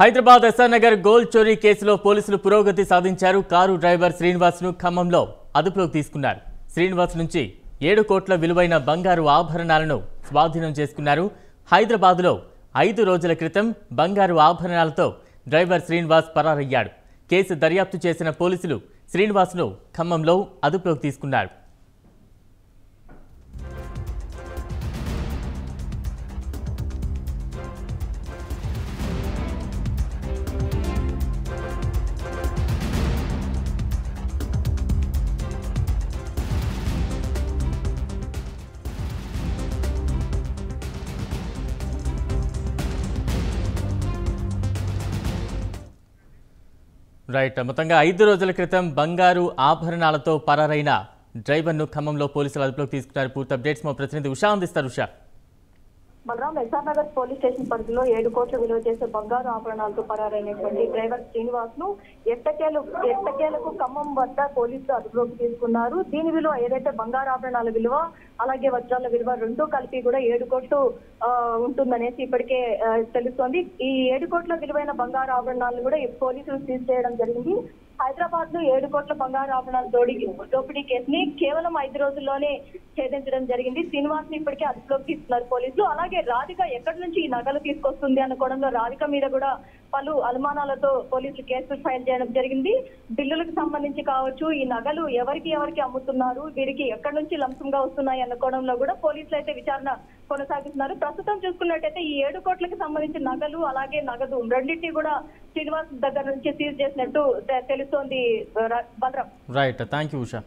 Hyderabad SR Nagar gold చోరీ కేసులో పోలీసులు పురోగతి సాధించారు. కారు డ్రైవర్ శ్రీనివాస్ ను ఖమ్మంలో అదుపులోకి తీసుకున్నారు. శ్రీనివాస్ నుంచి 7 కోట్ల విలువైన బంగారు ఆభరణాలను స్వాధీనం చేసుకున్నారు. హైదరాబాద్లో 5 రోజుల క్రితం బంగారు ఆభరణాలతో డ్రైవర్ శ్రీనివాస్ పరారయ్యాడు. కేసు దర్యాప్తు చేసిన పోలీసులు శ్రీనివాస్ ను ఖమ్మంలో అదుపులోకి తీసుకున్నారు. రైట్, మొత్తంగా 5 రోజుల క్రితం బంగారు ఆభరణాలతో పరారైన డ్రైవర్ను ఖమ్మంలో పోలీసులు అదుపులోకి తీసుకున్నారు. పూర్తి అప్డేట్స్ మా ప్రతినిధి ఉషా అందిస్తారు. ఉషా, బలరాం ఎస్ఆర్ నగర్ పోలీస్ స్టేషన్ పరిధిలో 7 కోట్ల విలువ చేసే బంగారు ఆభరణాలతో పరారైనటువంటి డ్రైవర్ శ్రీనివాస్ ను ఎట్టకేలకు ఖమ్మం వద్ద పోలీసులు అదుపులోకి తీసుకున్నారు. దీని విలువ ఏదైతే బంగారు ఆభరణాల విలువ అలాగే వజ్రాల విలువ రెండూ కలిపి కూడా 7 కోట్లు ఉంటుందనేసి ఇప్పటికే తెలుస్తోంది. ఈ 7 కోట్ల విలువైన బంగారు ఆభరణాలను కూడా పోలీసులు సీజ్ చేయడం జరిగింది. హైదరాబాద్ లో 7 కోట్ల బంగారు ఆభరణాల దోపిడీ కేసుని కేవలం 5 రోజుల్లోనే ఛేదించడం జరిగింది. శ్రీనివాస్ ని ఇప్పటికే అదుపులోకి తీసుకున్నారు పోలీసులు. అలాగే రాధిక ఎక్కడి నుంచి ఈ నగలు తీసుకొస్తుంది అనుకోవడంలో రాధిక మీద కూడా పలు అనుమానాలతో పోలీసులు కేసులు ఫైల్ చేయడం జరిగింది. బిల్లులకు సంబంధించి కావచ్చు, ఈ నగలు ఎవరికి అమ్ముతున్నారు, వీరికి ఎక్కడి నుంచి లంసంగా వస్తున్నాయి అనుకోవడంలో కూడా పోలీసులు అయితే విచారణ కొనసాగిస్తున్నారు. ప్రస్తుతం చూసుకున్నట్టయితే ఈ 7 కోట్లకు సంబంధించిన నగలు అలాగే నగదు రెండింటినీ కూడా శ్రీనివాస్ దగ్గర నుంచి సీజ్ చేసినట్టు తెలుస్తోంది. Balaram, right, thank you Usha.